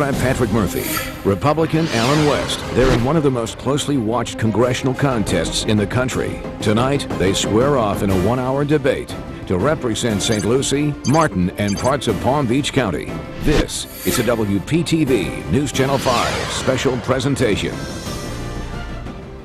Democrat Patrick Murphy, Republican Alan West. They're in one of the most closely watched congressional contests in the country. Tonight, they square off in a one-hour debate to represent St. Lucie, Martin, and parts of Palm Beach County. This is a WPTV News Channel 5 special presentation.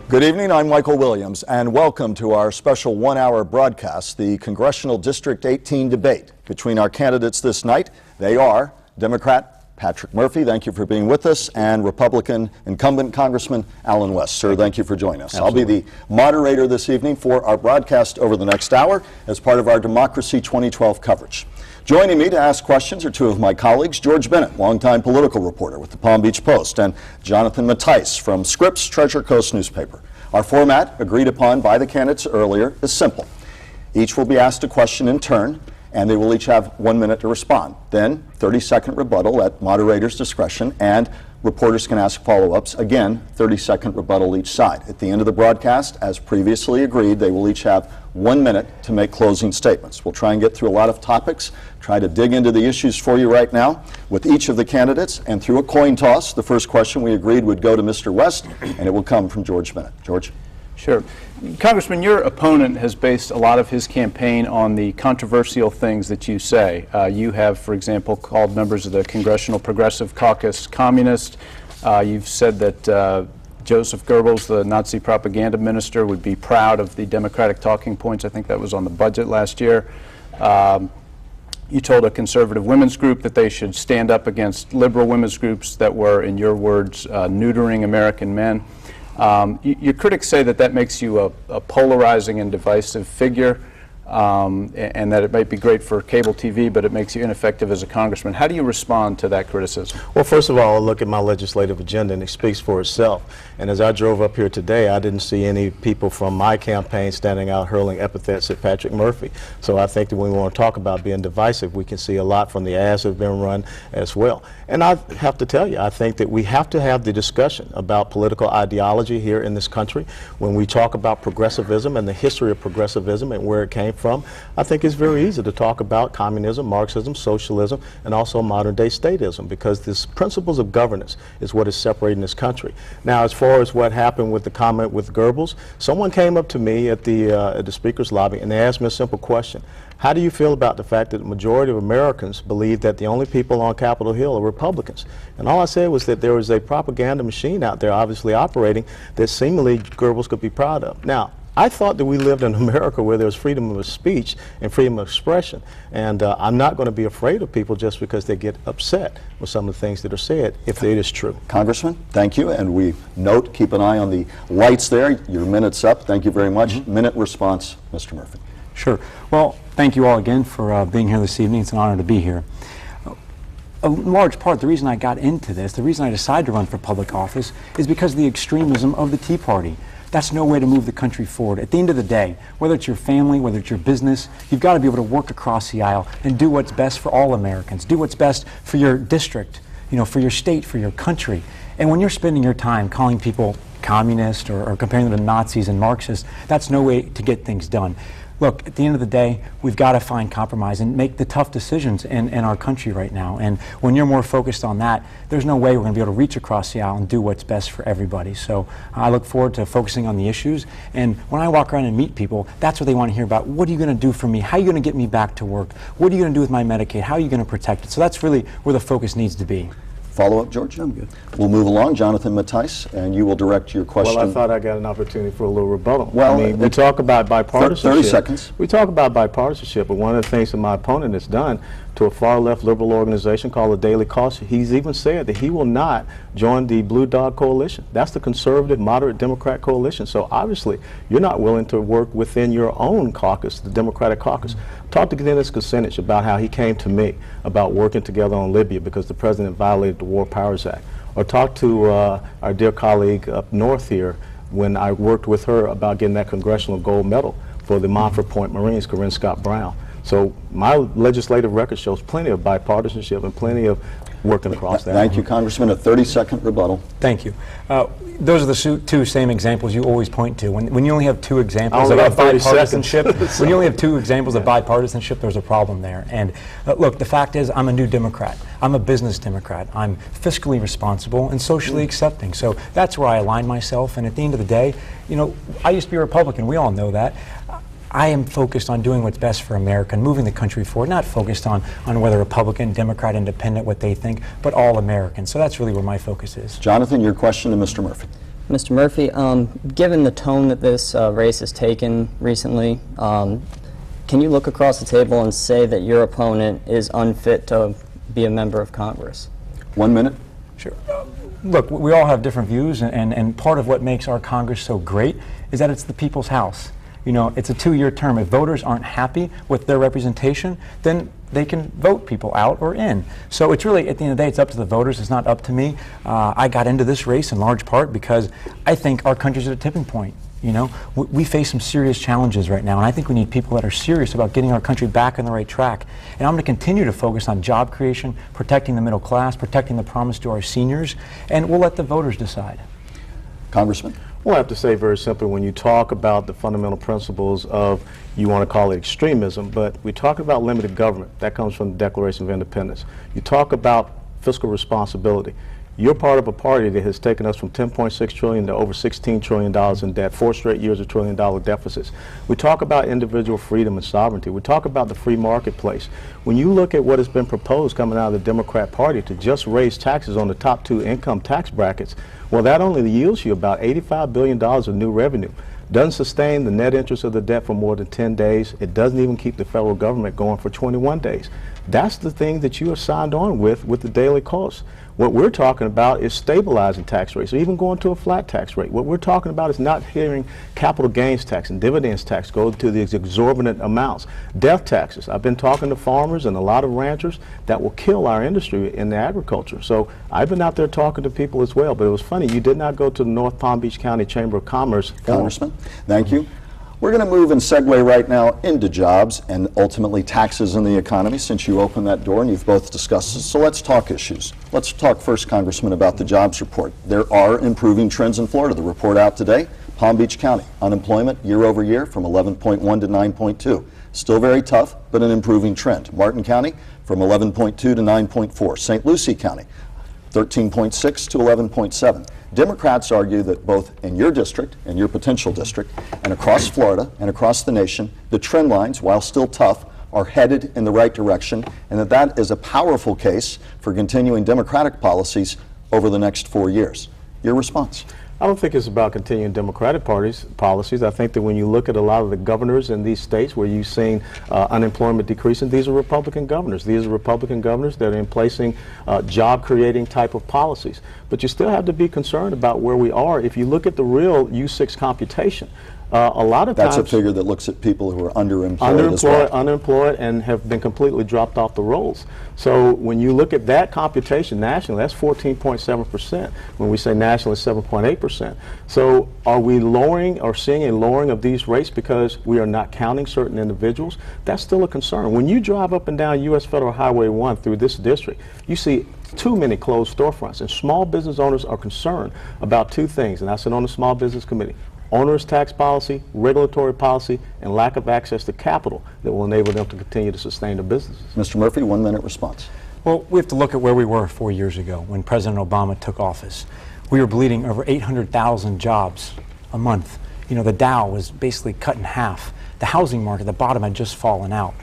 Good evening, I'm Michael Williams, and welcome to our special one-hour broadcast, the Congressional District 18 debate between our candidates this night. They are Democrat Patrick Murphy, thank you for being with us, and Republican incumbent Congressman Alan West. Sir, thank you for joining us. Absolutely. I'll be the moderator this evening for our broadcast over the next hour as part of our Democracy 2012 coverage. Joining me to ask questions are two of my colleagues, George Bennett, longtime political reporter with the Palm Beach Post, and Jonathan Mattice from Scripps Treasure Coast newspaper. Our format, agreed upon by the candidates earlier, is simple. Each will be asked a question in turn, and they will each have 1 minute to respond. Then, 30-second rebuttal at moderator's discretion, and reporters can ask follow-ups. Again, 30-second rebuttal each side. At the end of the broadcast, as previously agreed, they will each have 1 minute to make closing statements. We'll try and get through a lot of topics, try to dig into the issues for you right now with each of the candidates, and through a coin toss, the first question we agreed would go to Mr. West, and it will come from George Bennett. George? Sure. Congressman, your opponent has based a lot of his campaign on the controversial things that you say. You have, for example, called members of the Congressional Progressive Caucus communist. You've said that Joseph Goebbels, the Nazi propaganda minister, would be proud of the Democratic talking points. I think that was on the budget last year. You told a conservative women's group that they should stand up against liberal women's groups that were, in your words, neutering American men. Your critics say that makes you a polarizing and divisive figure, and that it might be great for cable TV, but it makes you ineffective as a congressman. How do you respond to that criticism? Well, first of all, I look at my legislative agenda, and it speaks for itself. And as I drove up here today, I didn't see any people from my campaign standing out hurling epithets at Patrick Murphy. So I think that when we want to talk about being divisive, we can see a lot from the ads that have been run as well. And I have to tell you, I think that we have to have the discussion about political ideology here in this country. When we talk about progressivism and the history of progressivism and where it came from, I think it's very easy to talk about communism, Marxism, socialism, and also modern-day statism, because these principles of governance is what is separating this country. Now, as far as what happened with the comment with Goebbels, someone came up to me at the speaker's lobby and they asked me a simple question. How do you feel about the fact that the majority of Americans believe that the only people on Capitol Hill are Republicans? And all I said was that there was a propaganda machine out there obviously operating that seemingly Goebbels could be proud of. Now, I thought that we lived in America where there's freedom of speech and freedom of expression, and I'm not going to be afraid of people just because they get upset with some of the things that are said, if it is true. Congressman, thank you, and we note, keep an eye on the lights there. Your minute's up. Thank you very much. Minute response, Mr. Murphy. Sure. Well, thank you all again for being here this evening. It's an honor to be here. In large part, the reason I got into this, the reason I decided to run for public office, is because of the extremism of the Tea Party. That's no way to move the country forward. At the end of the day, whether it's your family, whether it's your business, you've got to be able to work across the aisle and do what's best for all Americans. Do what's best for your district, for your state, for your country. And when you're spending your time calling people communist or comparing them to Nazis and Marxists, that's no way to get things done. Look, at the end of the day, we've got to find compromise and make the tough decisions in our country right now. And when you're more focused on that, there's no way we're going to be able to reach across the aisle and do what's best for everybody. So I look forward to focusing on the issues. And when I walk around and meet people, that's what they want to hear about. What are you going to do for me? How are you going to get me back to work? What are you going to do with my Medicaid? How are you going to protect it? So that's really where the focus needs to be. Follow-up, George? I'm good. We'll move along. Jonathan Mattice, and you will direct your question. Well, I thought I got an opportunity for a little rebuttal. Well, I mean, we talk about bipartisanship. 30 seconds. We talk about bipartisanship, but one of the things that my opponent has done to a far-left liberal organization called the Daily Caucus, he's even said that he will not join the Blue Dog Coalition. That's the conservative, moderate Democrat coalition. So obviously, you're not willing to work within your own caucus, the Democratic caucus. Talk to Dennis Kucinich about how he came to me about working together on Libya because the president violated the War Powers Act. Or talk to our dear colleague up north here when I worked with her about getting that congressional gold medal for the Montford Point Marines, Corinne Scott Brown. So my legislative record shows plenty of bipartisanship and plenty of working across that. Thank you, Congressman. A 30-second rebuttal. Thank you. Those are the two same examples you always point to. When you only have two examples only of got 30 bipartisanship, when you only have two examples of bipartisanship, there's a problem there. And look, the fact is, I'm a new Democrat. I'm a business Democrat. I'm fiscally responsible and socially accepting. So that's where I align myself. And at the end of the day, you know, I used to be a Republican. We all know that. I am focused on doing what's best for America and moving the country forward, not focused on whether Republican, Democrat, Independent, what they think, but all Americans. So that's really where my focus is. Jonathan, your question to Mr. Murphy. Mr. Murphy, given the tone that this race has taken recently, can you look across the table and say that your opponent is unfit to be a member of Congress? 1 minute. Sure. Look, we all have different views, and part of what makes our Congress so great is that it's the people's house. You know, it's a 2-year term. If voters aren't happy with their representation, then they can vote people out or in. So it's really, at the end of the day, it's up to the voters. It's not up to me. I got into this race in large part because I think our country's at a tipping point. You know, we face some serious challenges right now, and I think we need people that are serious about getting our country back on the right track. And I'm going to continue to focus on job creation, protecting the middle class, protecting the promise to our seniors, and we'll let the voters decide. Congressman. Well, I have to say very simply, when you talk about the fundamental principles of, you want to call it extremism, but we talk about limited government. That comes from the Declaration of Independence. You talk about fiscal responsibility. You're part of a party that has taken us from $10.6 trillion to over $16 trillion in debt, 4 straight years of trillion-dollar deficits. We talk about individual freedom and sovereignty. We talk about the free marketplace. When you look at what has been proposed coming out of the Democrat Party to just raise taxes on the top 2 income tax brackets, well, that only yields you about $85 billion of new revenue. Doesn't sustain the net interest of the debt for more than 10 days. It doesn't even keep the federal government going for 21 days. That's the thing that you are signed on with the daily costs. What we're talking about is stabilizing tax rates, or even going to a flat tax rate. What we're talking about is not hearing capital gains tax and dividends tax go to these exorbitant amounts. Death taxes. I've been talking to farmers and a lot of ranchers that will kill our industry in the agriculture. So I've been out there talking to people as well, but it was funny, you did not go to the North Palm Beach County Chamber of Commerce. Congressman, thank you. We're going to move and segue right now into jobs and ultimately taxes in the economy, since you opened that door and you've both discussed this. So let's talk issues. Let's talk first, Congressman, about the jobs report. There are improving trends in Florida. The report out today, Palm Beach County, unemployment year over year from 11.1 to 9.2. Still very tough, but an improving trend. Martin County from 11.2 to 9.4. St. Lucie County, 13.6 to 11.7. Democrats argue that both in your district and your potential district and across Florida and across the nation, the trend lines, while still tough, are headed in the right direction, and that is a powerful case for continuing Democratic policies over the next 4 years. Your response? I don't think it's about continuing Democratic policies. I think that when you look at a lot of the governors in these states where you've seen unemployment decreasing, these are Republican governors. These are Republican governors that are in placing job-creating type of policies. But you still have to be concerned about where we are. If you look at the real U6 computation, a lot of times... That's a figure that looks at people who are underemployed as well. Unemployed and have been completely dropped off the rolls. So when you look at that computation nationally, that's 14.7%. When we say nationally, it's 7.8%. So are we lowering or seeing a lowering of these rates because we are not counting certain individuals? That's still a concern. When you drive up and down U.S. Federal Highway 1 through this district, you see too many closed storefronts, and small business owners are concerned about 2 things, and I sit on the Small Business Committee: onerous tax policy, regulatory policy, and lack of access to capital that will enable them to continue to sustain their businesses. Mr. Murphy, 1 minute response. Well, we have to look at where we were 4 years ago when President Obama took office. We were bleeding over 800,000 jobs a month. You know, the Dow was basically cut in half. The housing market, the bottom had just fallen out.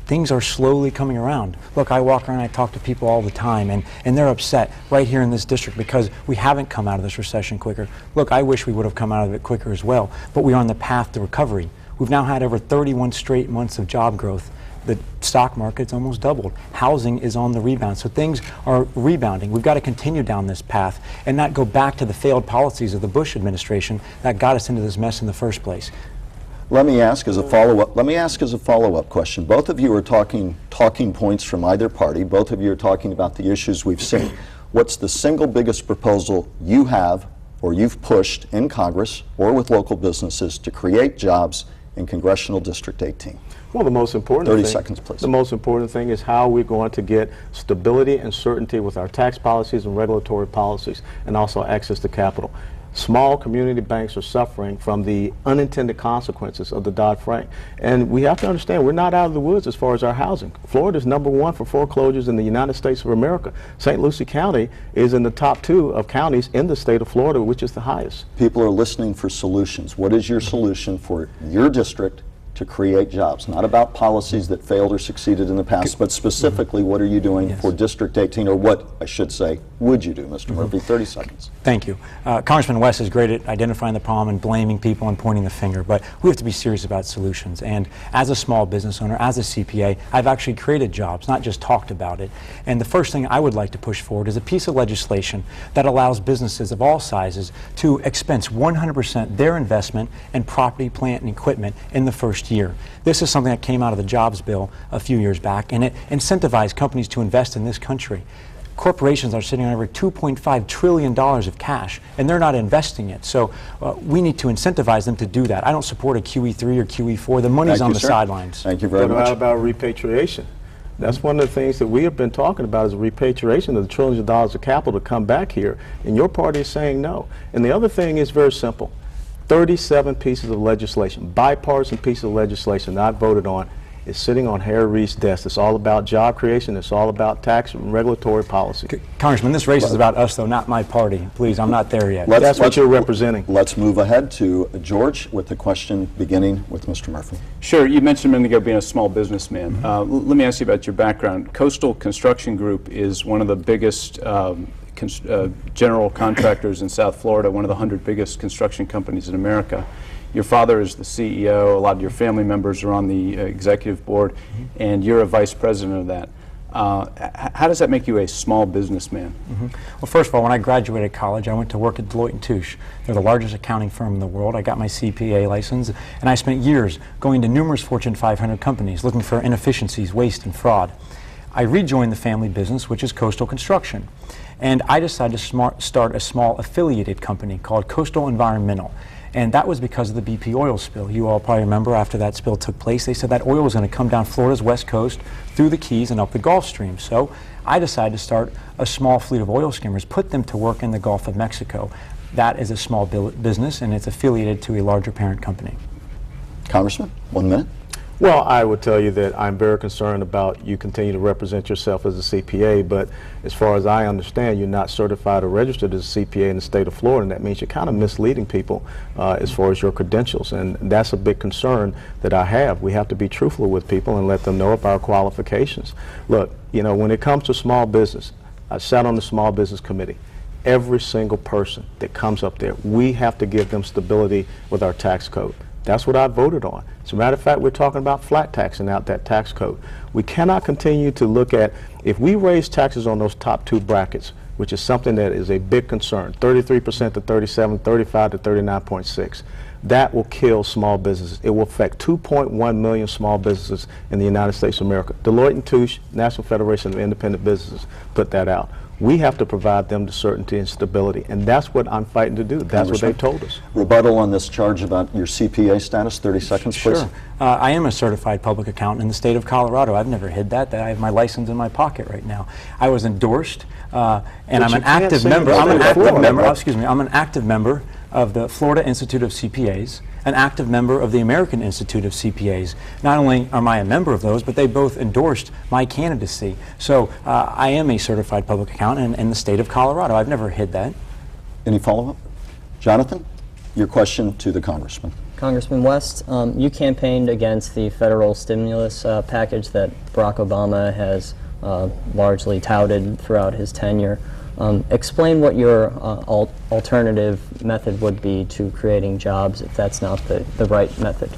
Things are slowly coming around. Look, I walk around, I talk to people all the time, and they're upset right here in this district because we haven't come out of this recession quicker. Look, I wish we would have come out of it quicker as well, but we are on the path to recovery. We've now had over 31 straight months of job growth. The stock market's almost doubled. Housing is on the rebound, so things are rebounding. We've got to continue down this path and not go back to the failed policies of the Bush administration that got us into this mess in the first place. Let me ask as a follow-up question. Both of you are talking points from either party. Both of you are talking about the issues we've seen. What's the single biggest proposal you have or you've pushed in Congress or with local businesses to create jobs in Congressional District 18? Well, the most important 30 thing, seconds, please. The most important thing is how we're going to get stability and certainty with our tax policies and regulatory policies, and also access to capital. Small community banks are suffering from the unintended consequences of the Dodd-Frank. And we have to understand, we're not out of the woods as far as our housing. Florida is #1 for foreclosures in the United States of America. St. Lucie County is in the top 2 of counties in the state of Florida, which is the highest. People are listening for solutions. What is your solution for your district to create jobs? Not about policies that failed or succeeded in the past, but specifically what are you doing for District 18, or what, I should say, would you do, Mr. Murphy? 30 seconds. Thank you. Congressman West is great at identifying the problem and blaming people and pointing the finger, but we have to be serious about solutions. And as a small business owner, as a CPA, I've actually created jobs, not just talked about it. And the first thing I would like to push forward is a piece of legislation that allows businesses of all sizes to expense 100% their investment in property, plant, and equipment in the first year. This is something that came out of the jobs bill a few years back, and it incentivized companies to invest in this country. Corporations are sitting on over $2.5 trillion of cash, and they're not investing it. So we need to incentivize them to do that. I don't support a QE3 or QE4. The money's on the sidelines. Thank you very much. What about repatriation? That's one of the things that we have been talking about, is the repatriation of the trillions of dollars of capital to come back here, and your party is saying no. And the other thing is very simple. 37 pieces of legislation, bipartisan pieces of legislation that I voted on, is sitting on Harry Reid's desk. It's all about job creation. It's all about tax and regulatory policy. Congressman, this race is about us, though, not my party. Please, I'm not there yet. That's what you're representing. Let's move ahead to George with the question beginning with Mr. Murphy. Sure. You mentioned a minute ago being a small businessman. Let me ask you about your background. Coastal Construction Group is one of the biggest general contractors in South Florida, one of the 100 biggest construction companies in America. Your father is the CEO, a lot of your family members are on the executive board, and you're a vice president of that. How does that make you a small businessman? Well, first of all, when I graduated college, I went to work at Deloitte & Touche. They're the largest accounting firm in the world. I got my CPA license, and I spent years going to numerous Fortune 500 companies looking for inefficiencies, waste, and fraud. I rejoined the family business, which is Coastal Construction, and I decided to start a small affiliated company called Coastal Environmental. And that was because of the BP oil spill. You all probably remember after that spill took place, they said that oil was going to come down Florida's west coast, through the Keys and up the Gulf Stream. So I decided to start a small fleet of oil skimmers, put them to work in the Gulf of Mexico. That is a small business, and it's affiliated to a larger parent company. Congressman, 1 minute. Well, I would tell you that I'm very concerned about you continue to represent yourself as a CPA, but as far as I understand, you're not certified or registered as a CPA in the state of Florida, and that means you're kind of misleading people as far as your credentials, and that's a big concern that I have. We have to be truthful with people and let them know of our qualifications. Look, you know, when it comes to small business, I sat on the Small Business Committee. Every single person that comes up there, we have to give them stability with our tax code. That's what I voted on. As a matter of fact, we're talking about flat taxing out that tax code. We cannot continue to look at, if we raise taxes on those top 2 brackets, which is something that is a big concern, 33% to 37, 35 to 39.6, that will kill small businesses. It will affect 2.1 million small businesses in the United States of America. Deloitte & Touche, National Federation of Independent Businesses, put that out. We have to provide them the certainty and stability, and that's what I'm fighting to do. That's what they told us. Rebuttal on this charge about your CPA status, 30 seconds, please. Sure. I am a certified public accountant in the state of Colorado. I've never hid that. I have my license in my pocket right now. I was endorsed, and I'm an active member. I'm an active member of the Florida Institute of CPAs, an active member of the American Institute of CPAs. Not only am I a member of those, but they both endorsed my candidacy. So I am a certified public accountant in the state of Colorado. I've never hid that. Any follow-up? Jonathan, your question to the Congressman. Congressman West, you campaigned against the federal stimulus package that Barack Obama has largely touted throughout his tenure. Explain what your alternative method would be to creating jobs if that's not the right method.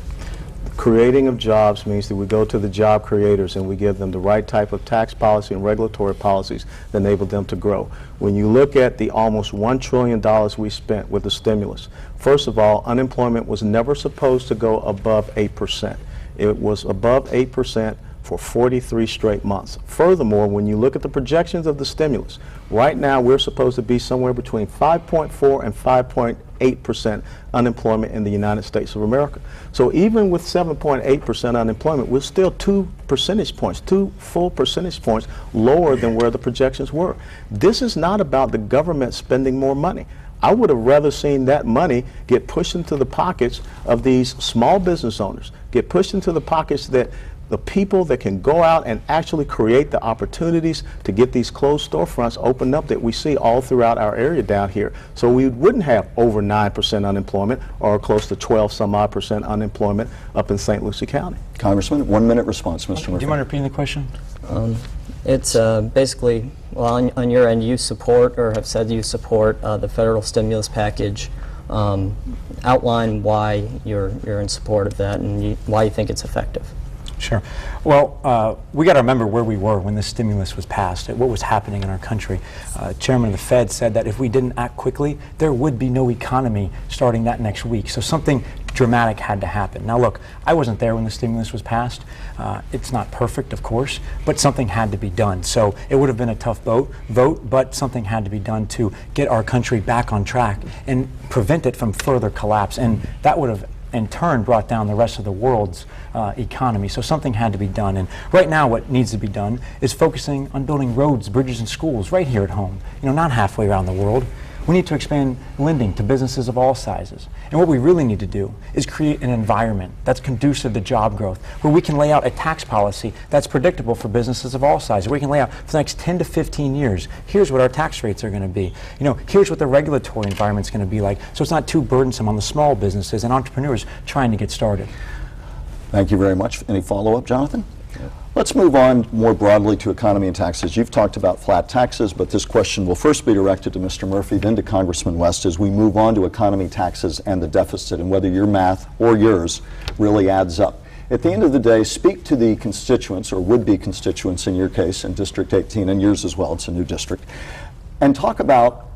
Creating of jobs means that we go to the job creators and we give them the right type of tax policy and regulatory policies that enable them to grow. When you look at the almost $1 trillion we spent with the stimulus, first of all, unemployment was never supposed to go above 8%. It was above 8% for 43 straight months. Furthermore, when you look at the projections of the stimulus, right now we're supposed to be somewhere between 5.4 and 5.8% unemployment in the United States of America. So even with 7.8% unemployment, we're still 2 full percentage points lower than where the projections were. This is not about the government spending more money. I would have rather seen that money get pushed into the pockets of these small business owners, get pushed into the pockets that the people that can go out and actually create the opportunities to get these closed storefronts opened up that we see all throughout our area down here. So we wouldn't have over 9% unemployment or close to 12-some-odd% unemployment up in St. Lucie County. Congressman, 1 minute response, Mr. Murphy. Do you mind repeating the question? It's basically, well, on your end, you support or have said you support the federal stimulus package. Outline why you're in support of that and why you think it's effective. Sure. Well, we got to remember where we were when this stimulus was passed, what was happening in our country. Chairman of the Fed said that if we didn't act quickly, there would be no economy starting that next week. So something dramatic had to happen. Now look, I wasn't there when the stimulus was passed. It's not perfect, of course, but something had to be done. So it would have been a tough vote, but something had to be done to get our country back on track and prevent it from further collapse. And that would have in turn brought down the rest of the world's economy. So something had to be done. And right now what needs to be done is focusing on building roads, bridges, and schools right here at home, not halfway around the world. We need to expand lending to businesses of all sizes. And what we really need to do is create an environment that's conducive to job growth, where we can lay out a tax policy that's predictable for businesses of all sizes, where we can lay out for the next 10 to 15 years, here's what our tax rates are going to be. Here's what the regulatory environment's going to be like, so it's not too burdensome on the small businesses and entrepreneurs trying to get started. Thank you very much. Any follow-up, Jonathan? Let's move on more broadly to economy and taxes. You've talked about flat taxes, but this question will first be directed to Mr. Murphy, then to Congressman West as we move on to economy, taxes, and the deficit, and whether your math or yours really adds up. At the end of the day, speak to the constituents, or would-be constituents in your case, in District 18, and yours as well, it's a new district, and talk about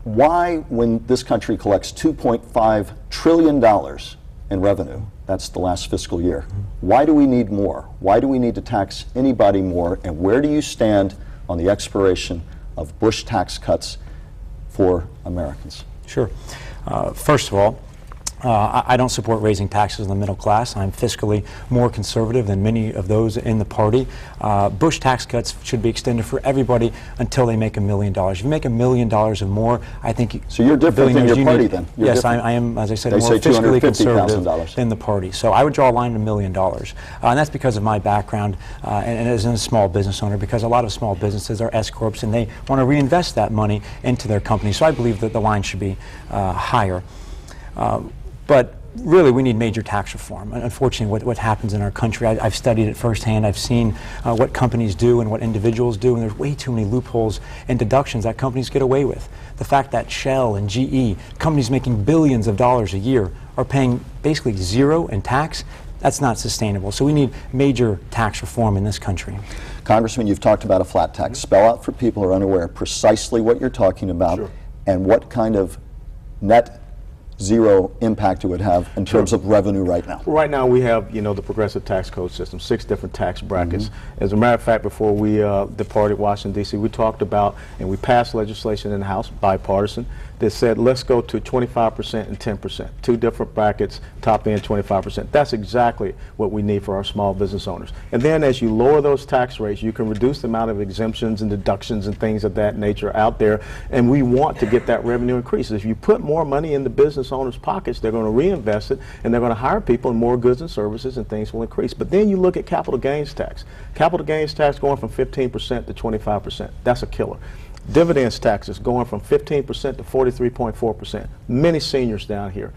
why, when this country collects $2.5 trillion in revenue, that's the last fiscal year, why do we need more? Why do we need to tax anybody more? And where do you stand on the expiration of Bush tax cuts for Americans? Sure. First of all, I don't support raising taxes on the middle class. I'm fiscally more conservative than many of those in the party. Bush tax cuts should be extended for everybody until they make $1 million. If you make $1 million or more, I think... So you're different than your party then? Yes, I am, as I said, more fiscally conservative than the party. So I would draw a line at $1 million. And that's because of my background and as a small business owner, because a lot of small businesses are S-corps and they want to reinvest that money into their company. So I believe that the line should be higher. But really, we need major tax reform. Unfortunately, what happens in our country, I've studied it firsthand. I've seen what companies do and what individuals do, and there's way too many loopholes and deductions that companies get away with. The fact that Shell and GE, companies making billions of dollars a year, are paying basically zero in tax, that's not sustainable. So we need major tax reform in this country. Congressman, you've talked about a flat tax. Spell out for people who are unaware precisely what you're talking about and what kind of net zero impact it would have in terms of revenue right now. Right now we have, the progressive tax code system, 6 different tax brackets. As a matter of fact, before we departed Washington, D.C., we talked about, and we passed legislation in the House, bipartisan, that said let's go to 25% and 10%, 2 different brackets, top end 25%. That's exactly what we need for our small business owners. And then as you lower those tax rates, you can reduce the amount of exemptions and deductions and things of that nature out there, and we want to get that revenue increase. If you put more money in the business owners' pockets, they're going to reinvest it, and they're going to hire people, and more goods and services and things will increase. But then you look at capital gains tax. Capital gains tax going from 15% to 25%. That's a killer. Dividends taxes going from 15% to 43.4%. Many seniors down here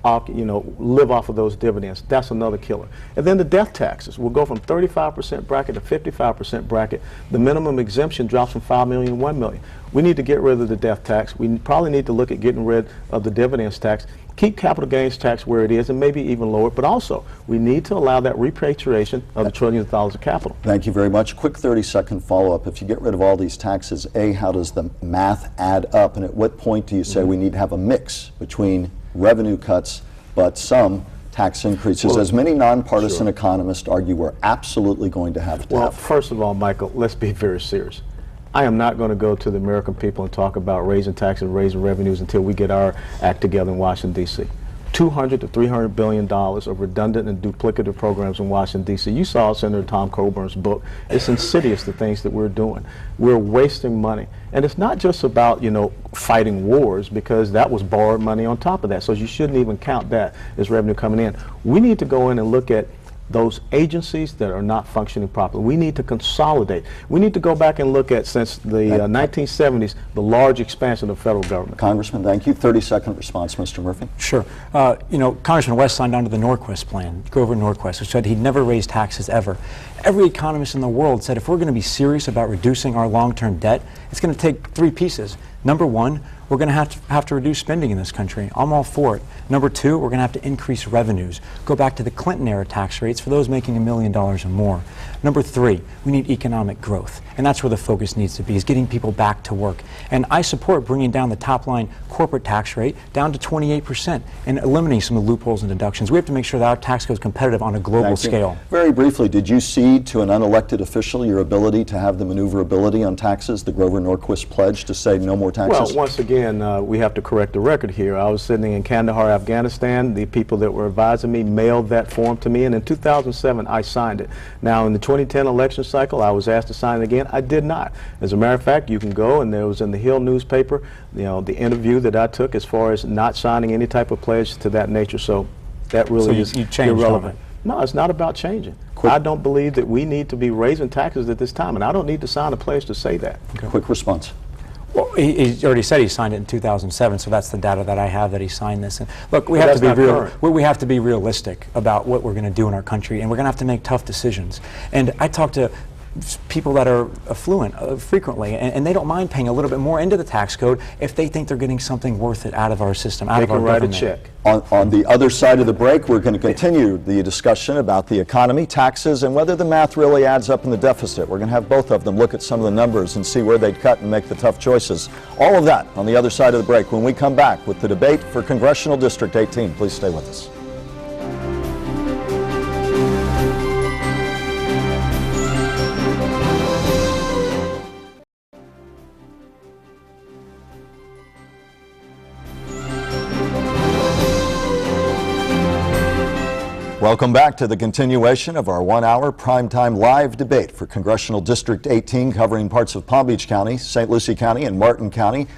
live off of those dividends. That's another killer. And then the death taxes will go from 35% bracket to 55% bracket. The minimum exemption drops from $5 million to $1 million. We need to get rid of the death tax. We probably need to look at getting rid of the dividends tax. Keep capital gains tax where it is and maybe even lower it, but also we need to allow that repatriation of the trillions of dollars of capital. Thank you very much. Quick 30-second follow-up. If you get rid of all these taxes, A, how does the math add up, and at what point do you say we need to have a mix between revenue cuts but some tax increases, as many nonpartisan economists argue we're absolutely going to have to Well, have. first of all, Michael, let's be very serious. I am not going to go to the American people and talk about raising taxes and raising revenues until we get our act together in Washington, D.C. $200 to $300 billion of redundant and duplicative programs in Washington, D.C. You saw Senator Tom Coburn's book. It's insidious, the things that we're doing. We're wasting money. And it's not just about, fighting wars, because that was borrowed money on top of that. So you shouldn't even count that as revenue coming in. We need to go in and look at those agencies that are not functioning properly. We need to consolidate. We need to go back and look at, since the 1970s, the large expansion of federal government. Congressman, thank you. 30-second response, Mr. Murphy. Sure. Congressman West signed on to the Norquist plan, Grover Norquist, which said he'd never raise taxes ever. Every economist in the world said if we're going to be serious about reducing our long-term debt, it's going to take three pieces. Number one, we're going to have to reduce spending in this country. I'm all for it. Number two, we're going to have to increase revenues. Go back to the Clinton-era tax rates for those making $1 million or more. Number three, we need economic growth. And that's where the focus needs to be, is getting people back to work. And I support bringing down the top-line corporate tax rate down to 28% and eliminating some of the loopholes and deductions. We have to make sure that our tax code is competitive on a global scale. Very briefly, did you cede to an unelected official your ability to have the maneuverability on taxes, the Grover Norquist pledge to say no more taxes? Well, once again, we have to correct the record here. I was sitting in Kandahar, Afghanistan. The people that were advising me mailed that form to me, and in 2007, I signed it. Now, in the 2010 election cycle, I was asked to sign it again. I did not. As a matter of fact, you can go, and there was in the Hill newspaper, the interview that I took as far as not signing any type of pledge to that nature. So that really is irrelevant. No, it's not about changing. I don't believe that we need to be raising taxes at this time, and I don't need to sign a pledge to say that. Okay. Quick response. Well, he already said he signed it in 2007, so that's the data that I have, that he signed this. And look, we have to be we have to be realistic about what we're going to do in our country, and we're going to have to make tough decisions. And I talk to people that are affluent frequently, and they don't mind paying a little bit more into the tax code if they think they're getting something worth it out of our system, out of our government. They can write a check. On the other side of the break, we're going to continue the discussion about the economy, taxes, and whether the math really adds up in the deficit. We're going to have both of them look at some of the numbers and see where they'd cut and make the tough choices. All of that on the other side of the break when we come back with the debate for Congressional District 18. Please stay with us. Welcome back to the continuation of our one-hour primetime live debate for Congressional District 18, covering parts of Palm Beach County, St. Lucie County, and Martin County.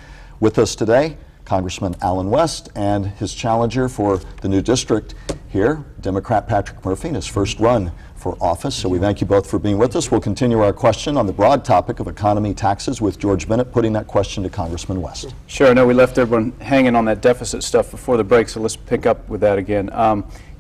With us today, Congressman Alan West and his challenger for the new district here, Democrat Patrick Murphy, in his first run for office. So we thank you both for being with us. We'll continue our question on the broad topic of economy taxes with George Bennett putting that question to Congressman West. Sure. I know we left everyone hanging on that deficit stuff before the break, so let's pick up with that again.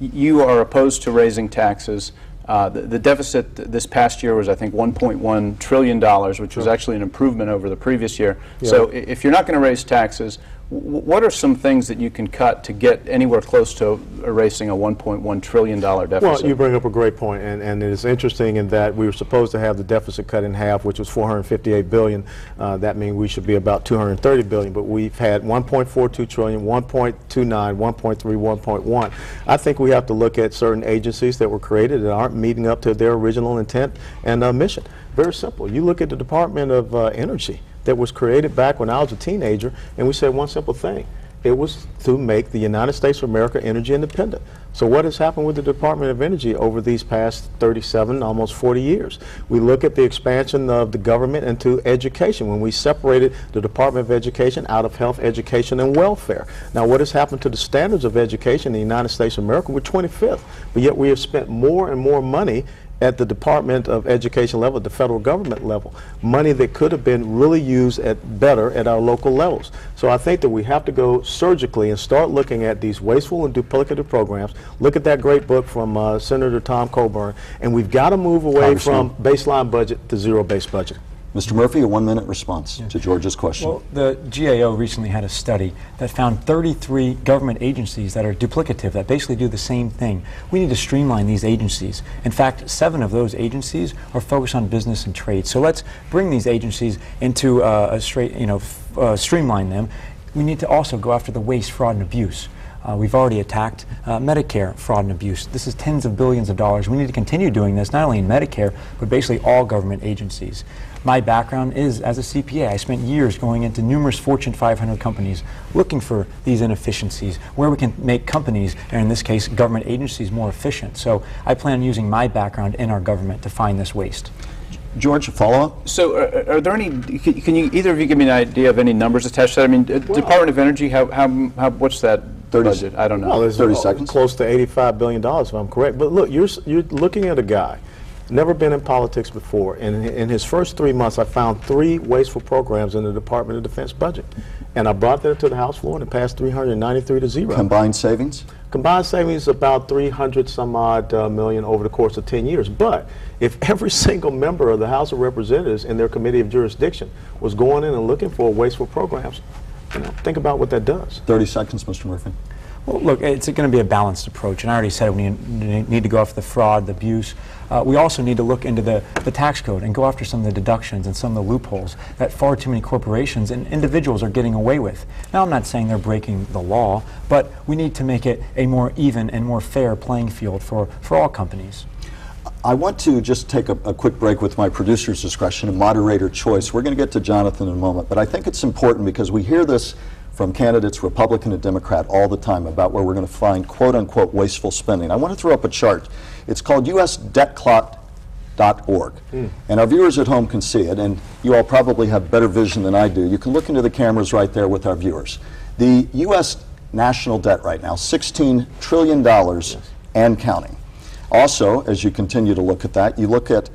You are opposed to raising taxes. The deficit this past year was, I think, $1.1 trillion, which was actually an improvement over the previous year. Yeah. So if you're not going to raise taxes, what are some things that you can cut to get anywhere close to erasing a $1.1 trillion deficit? Well, you bring up a great point, and it is interesting in that we were supposed to have the deficit cut in half, which was $458 billion. That means we should be about $230 billion, but we've had $1.42 trillion, $1.29, $1.3, $1.1. I think we have to look at certain agencies that were created that aren't meeting up to their original intent and mission. Very simple. You look at the Department of Energy that was created back when I was a teenager, and we said one simple thing. It was to make the United States of America energy independent. So what has happened with the Department of Energy over these past 37, almost 40 years? We look at the expansion of the government into education when we separated the Department of Education out of health, education, and welfare. Now, what has happened to the standards of education in the United States of America? We're 25th, but yet we have spent more and more money at the Department of Education level, at the federal government level, money that could have been really used better at our local levels. So I think that we have to go surgically and start looking at these wasteful and duplicative programs. Look at that great book from Senator Tom Coburn, and we've got to move away from baseline budget to zero-based budget. Mr. Murphy, a one-minute response to George's question. Well, the GAO recently had a study that found 33 government agencies that are duplicative, that basically do the same thing. We need to streamline these agencies. In fact, 7 of those agencies are focused on business and trade. So let's bring these agencies into a straight, streamline them. We need to also go after the waste, fraud, and abuse. We've already attacked Medicare fraud and abuse. This is tens of billions of dollars. We need to continue doing this, not only in Medicare, but basically all government agencies. My background is as a CPA. I spent years going into numerous Fortune 500 companies looking for these inefficiencies, where we can make companies, and in this case, government agencies, more efficient. So I plan on using my background in our government to find this waste. George, a follow-up? So are there any, can you, either of you give me an idea of any numbers attached to that? I mean, Department of Energy, what's that 30 budget? I don't know. Well, it's 30 seconds. Close to $85 billion, if I'm correct. But look, you're looking at a guy, never been in politics before, and in his first 3 months, I found 3 wasteful programs in the Department of Defense budget. And I brought that to the House floor, and it passed 393 to 0. Combined savings? Combined savings about 300 some odd million over the course of 10 years. But if every single member of the House of Representatives in their committee of jurisdiction was going in and looking for wasteful programs, think about what that does. 30 seconds, Mr. Murphy. Well, look, it's going to be a balanced approach, and I already said we need to go after the fraud, the abuse. We also need to look into the tax code and go after some of the deductions and some of the loopholes that far too many corporations and individuals are getting away with. Now, I'm not saying they're breaking the law, but we need to make it a more even and more fair playing field for all companies. I want to just take a quick break with my producer's discretion and moderator choice. We're going to get to Jonathan in a moment, but I think it's important because we hear this from candidates, Republican and Democrat, all the time about where we're going to find quote-unquote wasteful spending. I want to throw up a chart. It's called usdebtclock.org, and our viewers at home can see it, and you all probably have better vision than I do. You can look into the cameras right there with our viewers. The U.S. national debt right now, $16 trillion and counting. Also, as you continue to look at that, you look at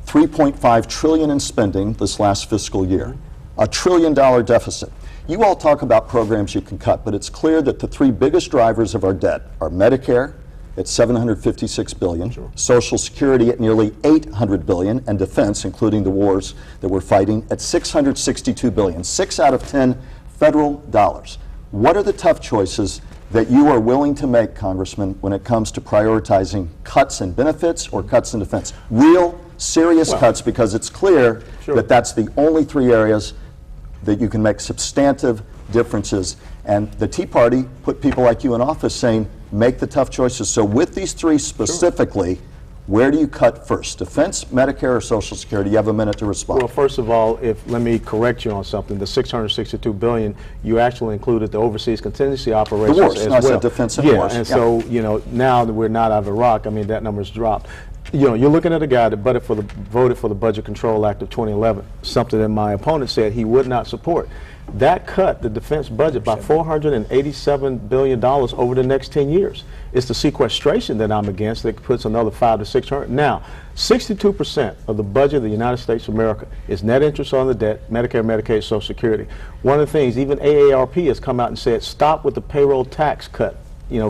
$3.5 trillion in spending this last fiscal year, $1 trillion deficit. You all talk about programs you can cut, but it's clear that the 3 biggest drivers of our debt are Medicare at $756 billion, Social Security at nearly $800 billion, and defense, including the wars that we're fighting, at $662 billion, 6 out of 10 federal dollars. What are the tough choices that you are willing to make, Congressman, when it comes to prioritizing cuts in benefits or cuts in defense? Real, serious cuts, because it's clear that that's the only 3 areas that you can make substantive differences. And the Tea Party put people like you in office saying, make the tough choices. So with these 3 specifically, where do you cut first? Defense, Medicare, or Social Security? You have a minute to respond. Well, first of all, let me correct you on something. The $662 billion, you actually included the overseas contingency operations the wars, as no, I well. said defense and wars. And so, now that we're not out of Iraq, I mean, that number's dropped. You're looking at a guy that voted for the Budget Control Act of 2011, something that my opponent said he would not support. That cut the defense budget by $487 billion over the next 10 years. It's the sequestration that I'm against that puts another 500 to 600. Now, 62% of the budget of the United States of America is net interest on the debt, Medicare, Medicaid, Social Security. One of the things, even AARP has come out and said, stop with the payroll tax cut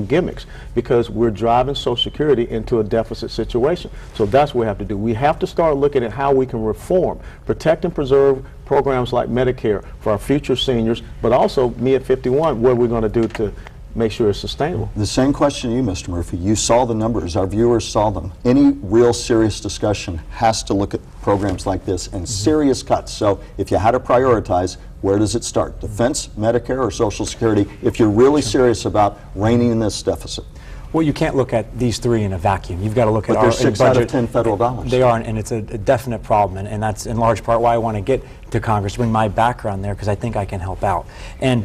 gimmicks, because we're driving Social Security into a deficit situation. So that's what we have to do. We have to start looking at how we can reform, protect and preserve programs like Medicare for our future seniors, but also me at 51, what are we going to do to make sure it's sustainable? The same question to you, Mr. Murphy. You saw the numbers. Our viewers saw them. Any real serious discussion has to look at programs like this and serious cuts. So if you had to prioritize, where does it start? Defense, Medicare, or Social Security, if you're really serious about reining in this deficit? Well, you can't look at these 3 in a vacuum. You've got to look at our budget. But they're 6 out of 10 federal dollars. They are, and it's a definite problem, and that's in large part why I want to get to Congress, bring my background there, because I think I can help out. And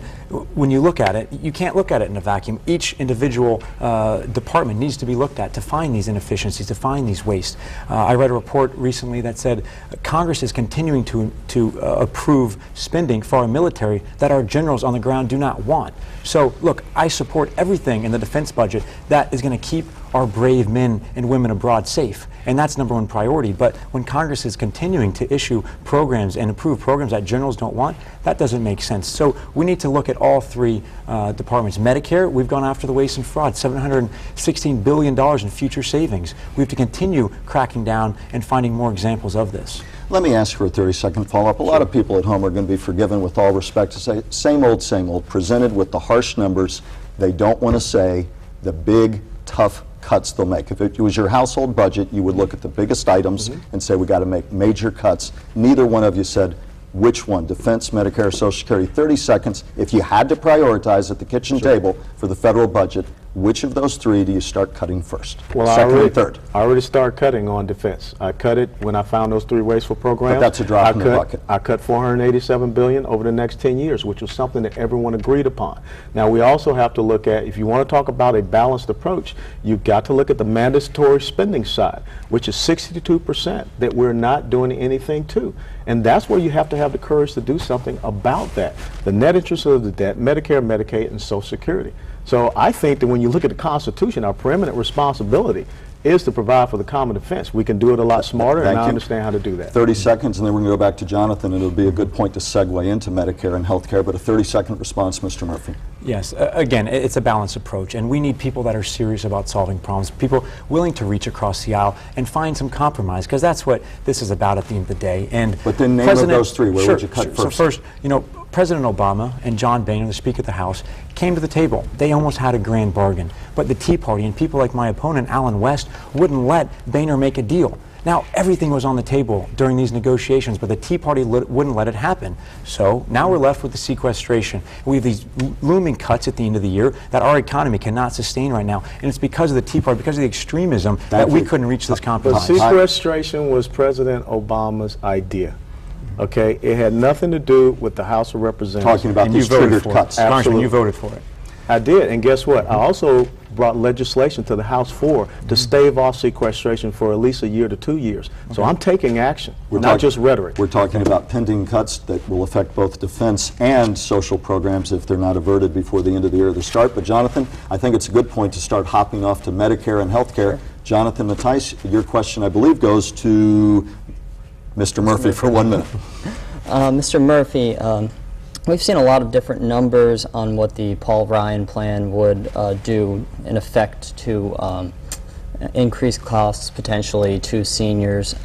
when you look at it, you can't look at it in a vacuum. Each individual department needs to be looked at to find these inefficiencies, to find these wastes. I read a report recently that said Congress is continuing to approve spending for our military that our generals on the ground do not want. So, look, I support everything in the defense budget that is going to keep our brave men and women abroad safe, and that's #1 priority. But when Congress is continuing to issue programs and approve programs that generals don't want, that doesn't make sense. So we need to look at all 3 departments. Medicare, we've gone after the waste and fraud, $716 billion in future savings. We have to continue cracking down and finding more examples of this. Let me ask for a 30-second follow-up. A lot of people at home are going to be forgiven, with all respect, to say same old, presented with the harsh numbers. They don't want to say the big, tough cuts they'll make. If it was your household budget, you would look at the biggest items and say we got to make major cuts. Neither one of you said Which one? Defense, Medicare, Social Security? 30 seconds. If you had to prioritize at the kitchen table for the federal budget, which of those three do you start cutting first? Well, Second and third. I already started cutting on defense. I cut it when I found those 3 wasteful programs. But that's a drop in the bucket. I cut $487 billion over the next 10 years, which was something that everyone agreed upon. Now, we also have to look at, if you want to talk about a balanced approach, you've got to look at the mandatory spending side, which is 62% that we're not doing anything to. And that's where you have to have the courage to do something about that. The net interest of the debt, Medicare, Medicaid, and Social Security. So I think that when you look at the Constitution, our preeminent responsibility is to provide for the common defense. We can do it a lot smarter, and I understand how to do that. 30 seconds, and then we're going to go back to Jonathan, and it'll be a good point to segue into Medicare and health care, but a 30-second response, Mr. Murphy. Yes, again, it's a balanced approach, and we need people that are serious about solving problems, people willing to reach across the aisle and find some compromise, because that's what this is about at the end of the day. And but then name of those three, where would you cut first? So first, you know, President Obama and John Boehner, the Speaker of the House, came to the table. They almost had a grand bargain. But the Tea Party and people like my opponent, Alan West, wouldn't let Boehner make a deal. Now, everything was on the table during these negotiations, but the Tea Party wouldn't let it happen. So now we're left with the sequestration. We have these looming cuts at the end of the year that our economy cannot sustain right now. And it's because of the Tea Party, because of the extremism, that we couldn't reach this compromise. The sequestration was President Obama's idea. Okay, it had nothing to do with the House of Representatives. Talking about these triggered cuts. Congressman, you voted for it. I did, and guess what? I also brought legislation to the House floor to stave off sequestration for at least a year to 2 years. So I'm taking action, not just rhetoric. We're talking about pending cuts that will affect both defense and social programs if they're not averted before the end of the year to start. But Jonathan, I think it's a good point to start hopping off to Medicare and health care. Jonathan Matthijs, your question, I believe, goes to Mr. Murphy for 1 minute. Mr. Murphy, we've seen a lot of different numbers on what the Paul Ryan plan would do in effect to increase costs potentially to seniors.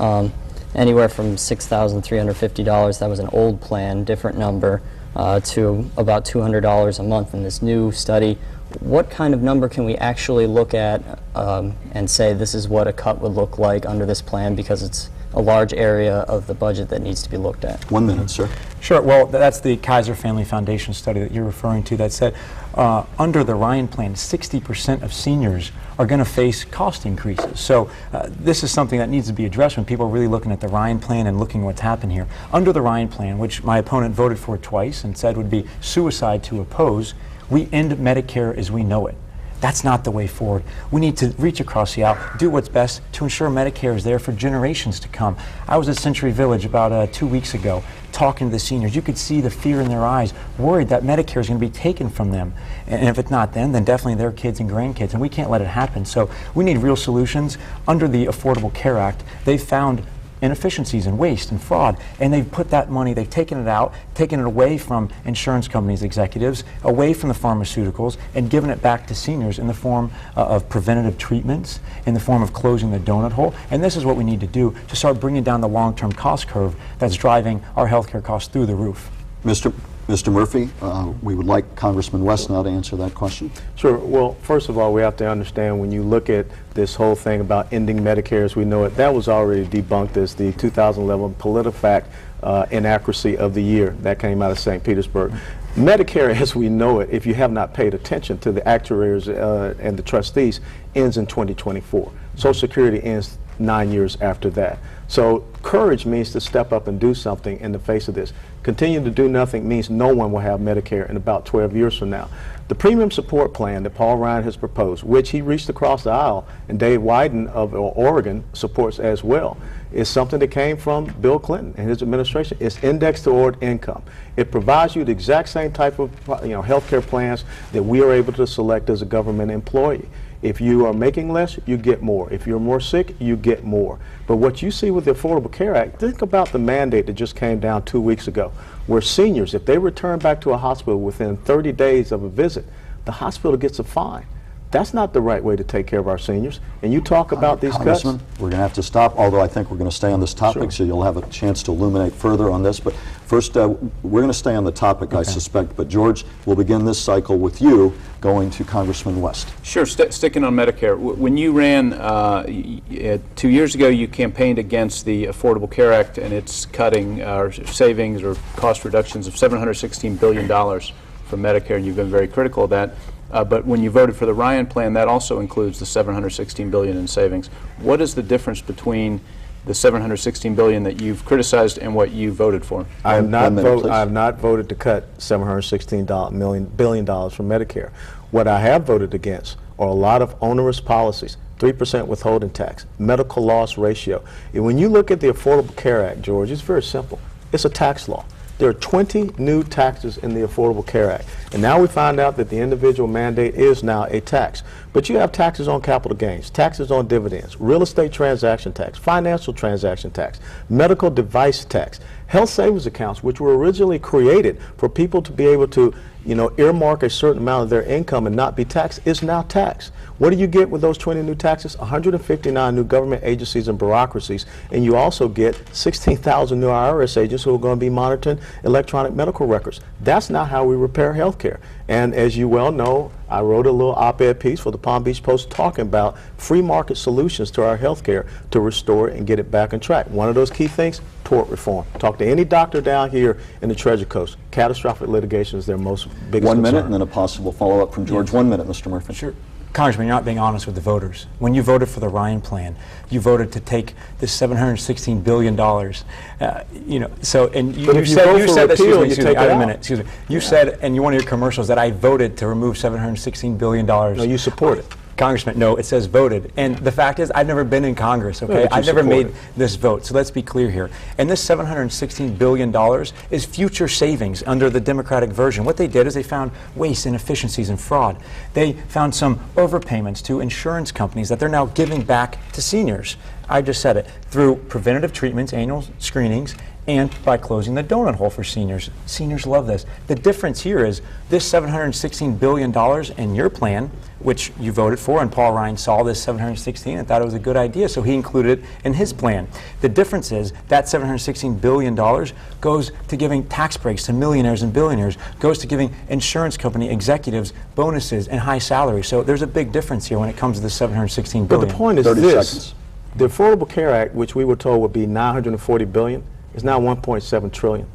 Anywhere from $6,350, that was an old plan, different number, to about $200 a month in this new study. What kind of number can we actually look at and say this is what a cut would look like under this plan, because it's a large area of the budget that needs to be looked at? 1 minute, sir. Sure. Well, that's the Kaiser Family Foundation study that you're referring to that said under the Ryan plan, 60% of seniors are going to face cost increases. So this is something that needs to be addressed when people are really looking at the Ryan plan and looking what's happened here. Under the Ryan plan, which my opponent voted for twice and said would be suicide to oppose, we end Medicare as we know it. That's not the way forward. We need to reach across the aisle, do what's best to ensure Medicare is there for generations to come. I was at Century Village about 2 weeks ago talking to the seniors. You could see the fear in their eyes, worried that Medicare is going to be taken from them. And if it's not them, then definitely their kids and grandkids. And we can't let it happen. So we need real solutions. Under the Affordable Care Act, they've found inefficiencies and waste and fraud, and they've put that money, they've taken it out, taken it away from insurance companies' executives, away from the pharmaceuticals, and given it back to seniors in the form of preventative treatments, in the form of closing the donut hole. And this is what we need to do to start bringing down the long-term cost curve that's driving our healthcare costs through the roof. Mr. Murphy, we would like Congressman West now to answer that question. Sure. Well, first of all, we have to understand when you look at this whole thing about ending Medicare as we know it, that was already debunked as the 2011 PolitiFact inaccuracy of the year. That came out of St. Petersburg. Medicare as we know it, if you have not paid attention to the actuaries and the trustees, ends in 2024. Social Security ends 9 years after that. So courage means to step up and do something in the face of this. Continue to do nothing means no one will have Medicare in about 12 years from now. The premium support plan that Paul Ryan has proposed, which he reached across the aisle, and Dave Wyden of Oregon supports as well, is something that came from Bill Clinton and his administration. It's indexed toward income. It provides you the exact same type of health care plans that we are able to select as a government employee. If you are making less, you get more. If you're more sick, you get more. But what you see with the Affordable Care Act, think about the mandate that just came down 2 weeks ago, where seniors, if they return back to a hospital within 30 days of a visit, the hospital gets a fine. That's not the right way to take care of our seniors. And you talk about these cuts. Congressman, we're going to have to stop, although I think we're going to stay on this topic, so you'll have a chance to illuminate further on this. But first, we're going to stay on the topic, I suspect. But George, we'll begin this cycle with you going to Congressman West. Sure, sticking on Medicare. When you ran 2 years ago, you campaigned against the Affordable Care Act and its cutting savings or cost reductions of $716 billion from Medicare, and you've been very critical of that. But when you voted for the Ryan plan, that also includes the $716 billion in savings. What is the difference between the $716 billion that you've criticized and what you voted for? I have not voted to cut $716 billion from Medicare. What I have voted against are a lot of onerous policies, 3% withholding tax, medical loss ratio. And when you look at the Affordable Care Act, George, it's very simple. It's a tax law. There are 20 new taxes in the Affordable Care Act. And now we find out that the individual mandate is now a tax. But you have taxes on capital gains, taxes on dividends, real estate transaction tax, financial transaction tax, medical device tax, health savings accounts, which were originally created for people to be able to, earmark a certain amount of their income and not be taxed, is now taxed. What do you get with those 20 new taxes? 159 new government agencies and bureaucracies, and you also get 16,000 new IRS agents who are going to be monitoring electronic medical records. That's not how we repair health care. And as you well know, I wrote a little op-ed piece for the Palm Beach Post talking about free market solutions to our health care to restore it and get it back on track. One of those key things, tort reform. Talk to any doctor down here in the Treasure Coast. Catastrophic litigation is their most biggest 1 minute concern. and then a possible follow-up from George. 1 minute, Mr. Murphy. Sure. Congressman, you're not being honest with the voters. When you voted for the Ryan plan, you voted to take this $716 billion. You said in one of your commercials that I voted to remove $716 billion. No, you support it. Congressman, no, it says voted. And the fact is, I've never been in Congress, okay? I've never made this vote, so let's be clear here. And this $716 billion is future savings under the Democratic version. What they did is they found waste, inefficiencies, and fraud. They found some overpayments to insurance companies that they're now giving back to seniors. I just said it, through preventative treatments, annual screenings, and by closing the donut hole for seniors. Seniors love this. The difference here is this $716 billion in your plan, which you voted for, and Paul Ryan saw this 716 and thought it was a good idea, so he included it in his plan. The difference is that $716 billion goes to giving tax breaks to millionaires and billionaires, goes to giving insurance company executives bonuses and high salaries. So there's a big difference here when it comes to the $716 billion. But the point is 30 this. seconds. The Affordable Care Act, which we were told would be $940 billion, is now $1.7 trillion.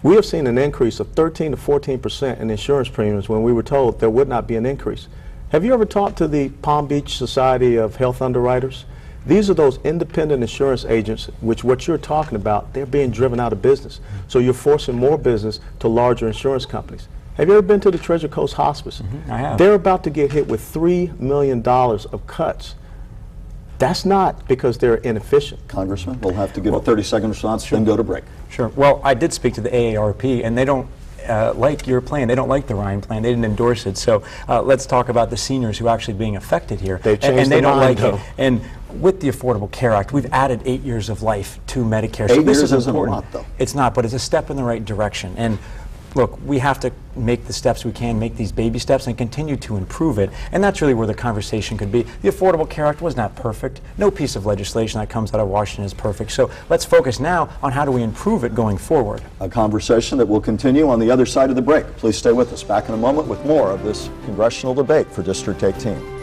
We have seen an increase of 13 to 14% in insurance premiums when we were told there would not be an increase. Have you ever talked to the Palm Beach Society of Health Underwriters? These are those independent insurance agents, which what you're talking about, they're being driven out of business. So you're forcing more business to larger insurance companies. Have you ever been to the Treasure Coast Hospice? I have. They're about to get hit with $3 million of cuts. That's not because they're inefficient. Congressman, we'll have to give a 30-second response, then go to break. Sure. Well, I did speak to the AARP, and they don't like your plan. They don't like the Ryan plan. They didn't endorse it. So let's talk about the seniors who are actually being affected here. They've changed and they their don't mind, like though. it. And with the Affordable Care Act, we've added 8 years of life to Medicare. 8 so this years is isn't a important. lot, though. It's not, but it's a step in the right direction. And look, we have to make the steps we can, make these baby steps, and continue to improve it. And that's really where the conversation could be. The Affordable Care Act was not perfect. No piece of legislation that comes out of Washington is perfect. So let's focus now on how do we improve it going forward. A conversation that will continue on the other side of the break. Please stay with us. Back in a moment with more of this congressional debate for District 18.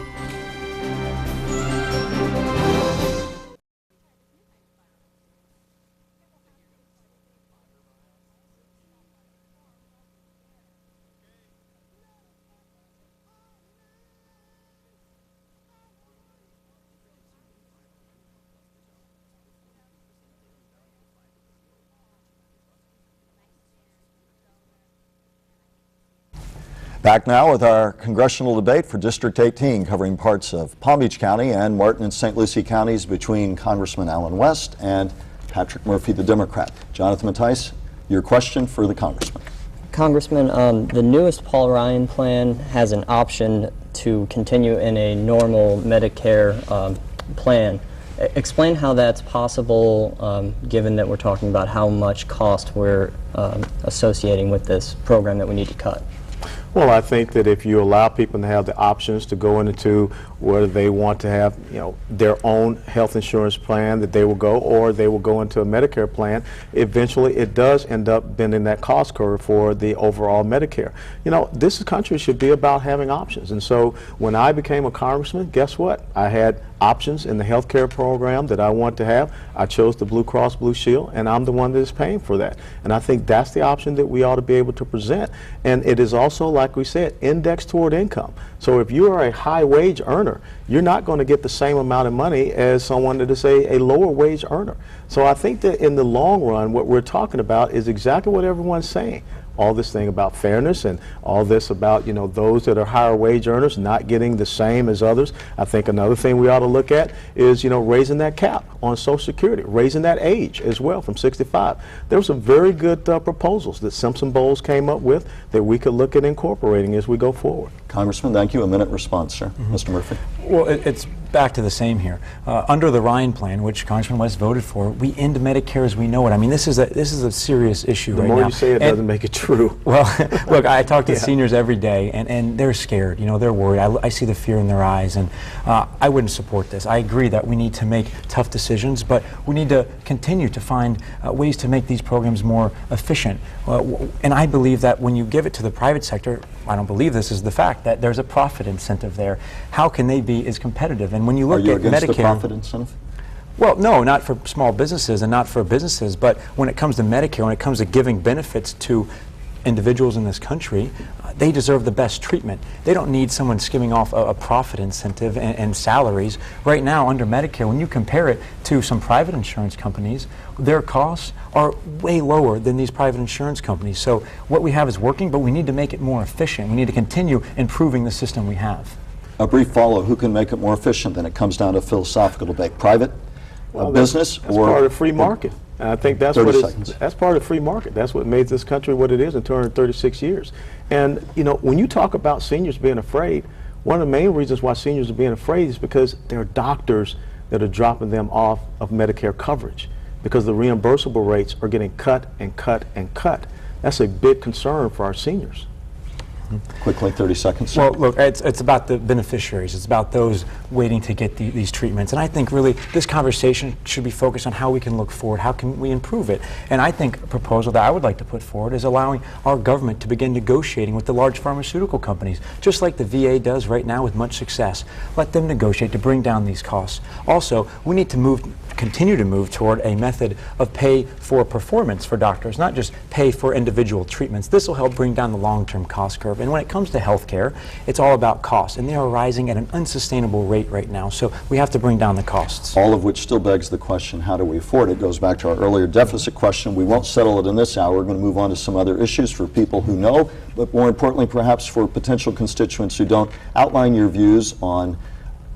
Back now with our congressional debate for District 18, covering parts of Palm Beach County and Martin and St. Lucie counties between Congressman Allen West and Patrick Murphy, the Democrat. Jonathan Mattice, your question for the Congressman. Congressman, the newest Paul Ryan plan has an option to continue in a normal Medicare plan. Explain how that's possible, given that we're talking about how much cost we're associating with this program that we need to cut. Well, I think that if you allow people to have the options to go into whether they want to have, their own health insurance plan that they will go, or they will go into a Medicare plan, eventually it does end up bending that cost curve for the overall Medicare. This country should be about having options. And so when I became a congressman, guess what? I had options in the health care program that I want to have. I chose the Blue Cross Blue Shield, and I'm the one that is paying for that. And I think that's the option that we ought to be able to present. And it is also, like we said, indexed toward income. So if you are a high wage earner, you're not going to get the same amount of money as someone that is a lower wage earner. So I think that in the long run, what we're talking about is exactly what everyone's saying. All this thing about fairness and all this about, those that are higher wage earners not getting the same as others. I think another thing we ought to look at is, raising that cap on Social Security, raising that age as well from 65. There were some very good proposals that Simpson Bowles came up with that we could look at incorporating as we go forward. Congressman, thank you. A minute response, sir. Mr. Murphy. Well, it's back to the same here. Under the Ryan plan, which Congressman West voted for, we end Medicare as we know it. I mean, this is a serious issue right now. The more you say it, doesn't make it true. Well, look, I talk to seniors every day, and they're scared. They're worried. I see the fear in their eyes, and I wouldn't support this. I agree that we need to make tough decisions, but we need to continue to find ways to make these programs more efficient. And I believe that when you give it to the private sector, I don't believe this is the fact that there's a profit incentive there. How can they be as competitive? And when you look at Medicare, against the profit incentive? Well, no, not for small businesses and not for businesses, but when it comes to Medicare, when it comes to giving benefits to individuals in this country, they deserve the best treatment. They don't need someone skimming off a profit incentive and salaries. Right now, under Medicare, when you compare it to some private insurance companies, their costs are way lower than these private insurance companies. So what we have is working, but we need to make it more efficient. We need to continue improving the system we have. A brief follow. Who can make it more efficient? Then it comes down to philosophical debate. Private, business, that's or part of free market. And I think that's that's part of free market. That's what made this country what it is in 236 years. And when you talk about seniors being afraid, one of the main reasons why seniors are being afraid is because there are doctors that are dropping them off of Medicare coverage because the reimbursable rates are getting cut and cut and cut. That's a big concern for our seniors. Quickly, 30 seconds. Sir. Well, look, it's about the beneficiaries. It's about those waiting to get these treatments. And I think really this conversation should be focused on how we can look forward, how can we improve it. And I think a proposal that I would like to put forward is allowing our government to begin negotiating with the large pharmaceutical companies, just like the VA does right now with much success. Let them negotiate to bring down these costs. Also, we need to continue to move toward a method of pay for performance for doctors, not just pay for individual treatments. This will help bring down the long-term cost curve. And when it comes to health care, it's all about costs, and they are rising at an unsustainable rate right now, so we have to bring down the costs. All of which still begs the question, how do we afford it? It goes back to our earlier deficit question. We won't settle it in this hour. We're going to move on to some other issues for people who know, but more importantly, perhaps for potential constituents who don't. Outline your views on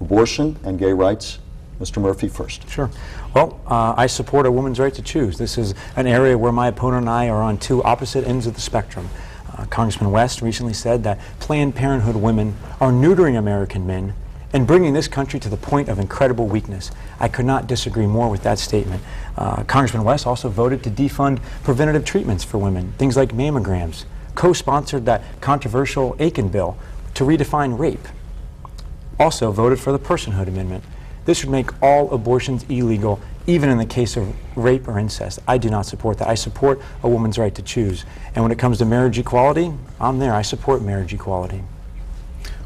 abortion and gay rights. Mr. Murphy first. Sure. Well, I support a woman's right to choose. This is an area where my opponent and I are on two opposite ends of the spectrum. Congressman West recently said that Planned Parenthood women are neutering American men and bringing this country to the point of incredible weakness. I could not disagree more with that statement. Congressman West also voted to defund preventative treatments for women, things like mammograms, co-sponsored that controversial Aiken bill to redefine rape, also voted for the Personhood Amendment. This would make all abortions illegal, even in the case of rape or incest. I do not support that. I support a woman's right to choose. And when it comes to marriage equality, I'm there. I support marriage equality.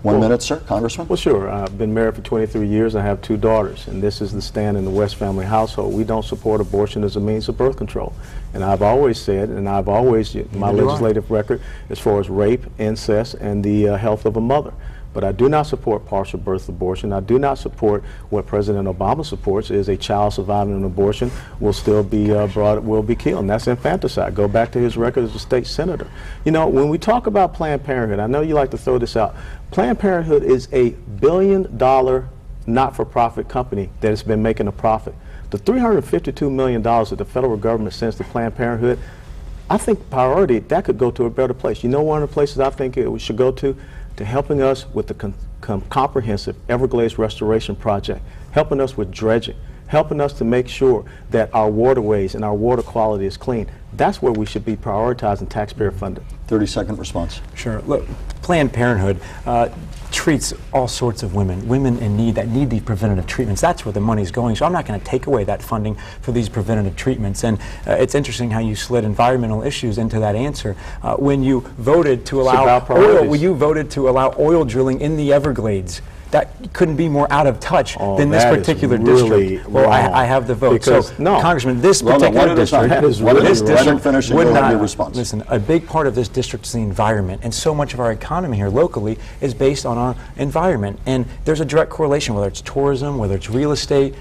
1 minute, sir. Congressman? Well, sure. I've been married for 23 years. I have 2 daughters, and this is the stand in the West family household. We don't support abortion as a means of birth control. And I've always said, and I've always, my legislative record as far as rape, incest, and the health of a mother. But I do not support partial birth abortion. I do not support what President Obama supports, is a child surviving an abortion will still be will be killed. And that's infanticide. Go back to his record as a state senator. When we talk about Planned Parenthood, I know you like to throw this out. Planned Parenthood is a $1 billion not-for-profit company that has been making a profit. The $352 million that the federal government sends to Planned Parenthood, I think priority, that could go to a better place. One of the places I think it should go to helping us with the comprehensive Everglades restoration project, helping us with dredging, helping us to make sure that our waterways and our water quality is clean. That's where we should be prioritizing taxpayer funding. 30-second response. Sure. Look, Planned Parenthood treats all sorts of women in need that need these preventative treatments. That's where the money's going. So I'm not going to take away that funding for these preventative treatments. And it's interesting how you slid environmental issues into that answer when you voted to allow oil drilling in the Everglades. That couldn't be more out of touch than this particular district. Well, I have the vote. Because, so, Congressman, this particular district, would not. Listen, a big part of this district is the environment, and so much of our economy here locally is based on our environment. And there's a direct correlation, whether it's tourism, whether it's real estate.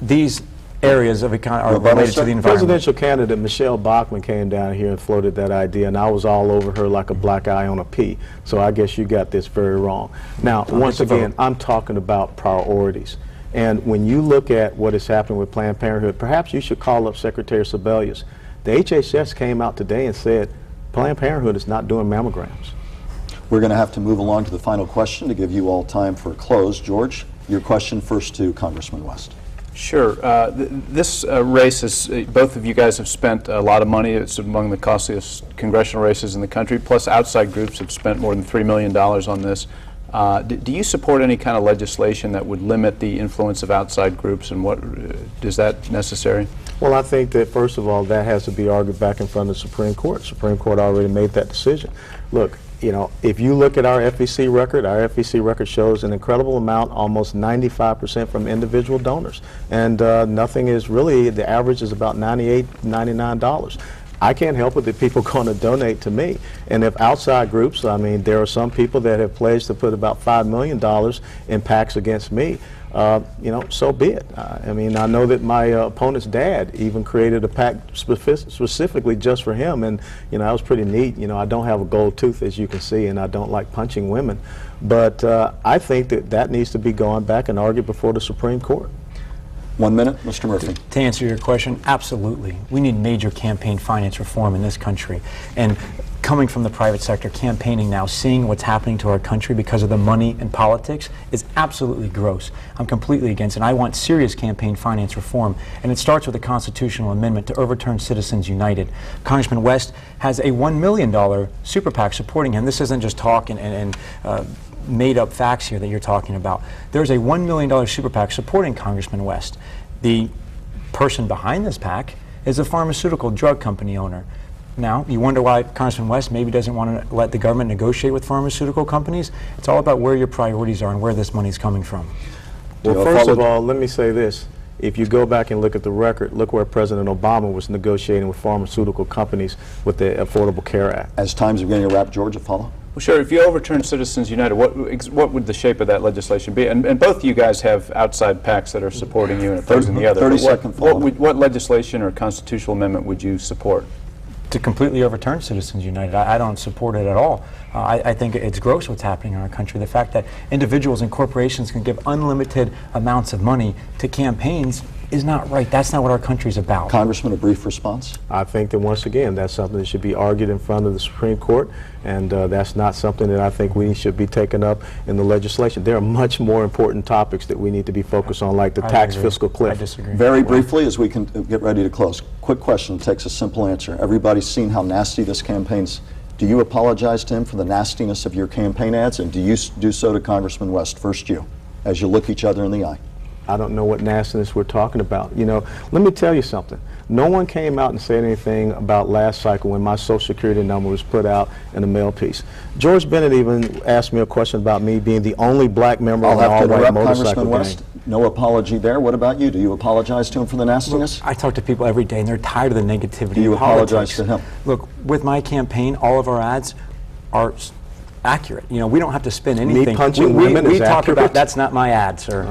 These areas of economy are related to the environment. Presidential candidate Michelle Bachmann came down here and floated that idea, and I was all over her like a black eye on a pea. So I guess you got this very wrong. Now, once again, I'm talking about priorities. And when you look at what is happening with Planned Parenthood, perhaps you should call up Secretary Sebelius. The HHS came out today and said Planned Parenthood is not doing mammograms. We're going to have to move along to the final question to give you all time for a close. George, your question first to Congressman West. Sure. This race is, both of you guys have spent a lot of money. It's among the costliest congressional races in the country, plus outside groups have spent more than $3 million on this. Do you support any kind of legislation that would limit the influence of outside groups, and what is that necessary? Well, I think that, first of all, that has to be argued back in front of the Supreme Court. Supreme Court already made that decision. Look, you know, if you look at our FEC record shows an incredible amount, almost 95% from individual donors. And nothing is really, the average is about $98, $99. I can't help it that people are going to donate to me. And if outside groups, I mean, there are some people that have pledged to put about $5 million in PACs against me. You know, so be it. I mean, I know that my opponent's dad even created a PAC specifically just for him, and you know, that was pretty neat. You know, I don't have a gold tooth, as you can see, and I don't like punching women, but I think that that needs to be gone back and argued before the Supreme Court. 1 minute, Mr. Murphy. To answer your question, absolutely. We need major campaign finance reform in this country. And coming from the private sector, campaigning now, seeing what's happening to our country because of the money and politics is absolutely gross. I'm completely against it. I want serious campaign finance reform, and it starts with a constitutional amendment to overturn Citizens United. Congressman West has a $1 million super PAC supporting him. This isn't just talk and made up facts here that you're talking about. There's a $1 million super PAC supporting Congressman West. The person behind this PAC is a pharmaceutical drug company owner. Now, you wonder why Congressman West maybe doesn't want to let the government negotiate with pharmaceutical companies. It's all about where your priorities are and where this money's coming from. Well, first of all, let me say this. If you go back and look at the record, look where President Obama was negotiating with pharmaceutical companies with the Affordable Care Act. As time's beginning to wrap, George, a follow? Well, sure. If you overturn Citizens United, what would the shape of that legislation be? And both of you guys have outside PACs that are supporting you and opposing the other. 30-second follow. What legislation or constitutional amendment would you support? To completely overturn Citizens United. I don't support it at all. I think it's gross what's happening in our country. The fact that individuals and corporations can give unlimited amounts of money to campaigns is not right. That's not what our country's about. Congressman, a brief response? I think that, once again, that's something that should be argued in front of the Supreme Court, and that's not something that I think we should be taking up in the legislation. There are much more important topics that we need to be focused on, like the tax fiscal cliff. I disagree. Very briefly, as we can get ready to close, quick question, takes a simple answer. Everybody's seen how nasty this campaign's. Do you apologize to him for the nastiness of your campaign ads, and do you do so to Congressman West? First you, as you look each other in the eye. I don't know what nastiness we're talking about. You know, let me tell you something. No one came out and said anything about last cycle when my Social Security number was put out in the mail piece. George Bennett even asked me a question about me being the only black member of an all-white motorcycle gang. West. No apology there. What about you? Do you apologize to him for the nastiness? Look, I talk to people every day, and they're tired of the negativity. Do you of politics. apologize to him? Look, with my campaign, all of our ads are accurate. You know, we don't have to spin anything. Me punching women we is talk accurate? about, that's not my ad, sir.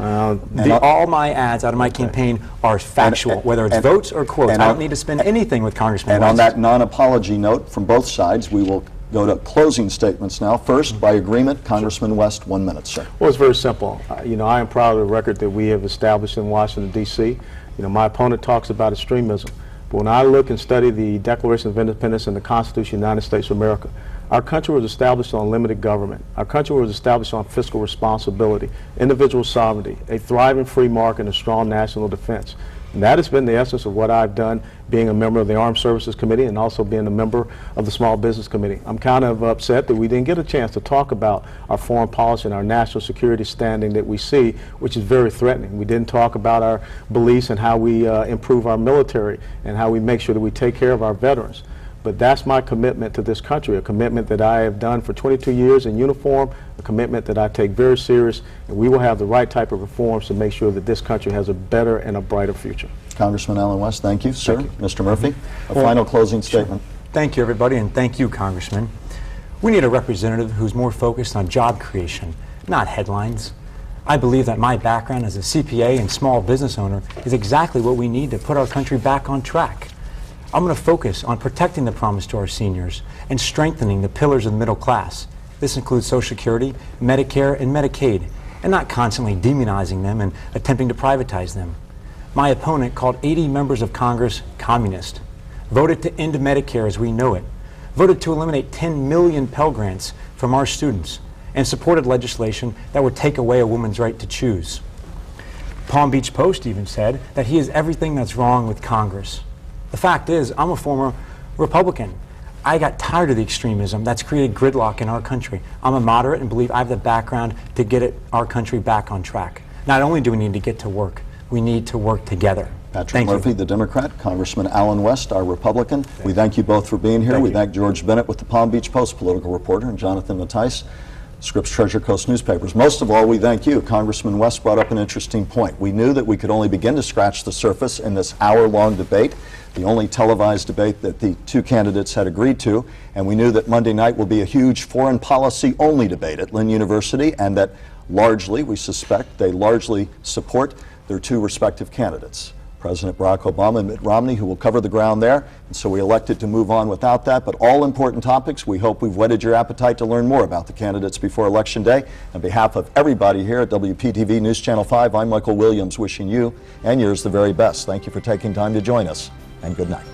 All my ads out of my campaign are factual, whether it's votes or quotes. I don't need to spin anything with Congressman West. And on that non-apology note from both sides, we will go to closing statements now. First, by agreement, Congressman West, 1 minute, sir. Well, it's very simple. You know, I am proud of the record that we have established in Washington, D.C. You know, my opponent talks about extremism. But when I look and study the Declaration of Independence and the Constitution of the United States of America, our country was established on limited government. Our country was established on fiscal responsibility, individual sovereignty, a thriving free market, and a strong national defense. And that has been the essence of what I've done, being a member of the Armed Services Committee and also being a member of the Small Business Committee. I'm kind of upset that we didn't get a chance to talk about our foreign policy and our national security standing that we see, which is very threatening. We didn't talk about our beliefs and how we improve our military and how we make sure that we take care of our veterans. But that's my commitment to this country, a commitment that I have done for 22 years in uniform, a commitment that I take very serious, and we will have the right type of reforms to make sure that this country has a better and a brighter future. Congressman Allen West, thank you, sir. Thank you. Mr. Murphy, a final closing statement. Thank you, everybody, and thank you, Congressman. We need a representative who's more focused on job creation, not headlines. I believe that my background as a CPA and small business owner is exactly what we need to put our country back on track. I'm going to focus on protecting the promise to our seniors and strengthening the pillars of the middle class. This includes Social Security, Medicare, and Medicaid, and not constantly demonizing them and attempting to privatize them. My opponent called 80 members of Congress communist, voted to end Medicare as we know it, voted to eliminate 10 million Pell Grants from our students, and supported legislation that would take away a woman's right to choose. Palm Beach Post even said that he is everything that's wrong with Congress. The fact is, I'm a former Republican. I got tired of the extremism that's created gridlock in our country. I'm a moderate and believe I have the background to get our country back on track. Not only do we need to get to work, we need to work together. Patrick Murphy, the Democrat, Congressman Allen West, our Republican. We thank you both for being here. We thank George Bennett with the Palm Beach Post political reporter and Jonathan Mattice, Scripps Treasure Coast newspapers. Most of all, we thank you. Congressman West brought up an interesting point. We knew that we could only begin to scratch the surface in this hour-long debate, the only televised debate that the two candidates had agreed to, and we knew that Monday night will be a huge foreign policy-only debate at Lynn University, and that largely, we suspect, they largely support their two respective candidates, President Barack Obama and Mitt Romney, who will cover the ground there. And so we elected to move on without that. But all important topics, we hope we've whetted your appetite to learn more about the candidates before Election Day. On behalf of everybody here at WPTV News Channel 5, I'm Michael Williams, wishing you and yours the very best. Thank you for taking time to join us, and good night.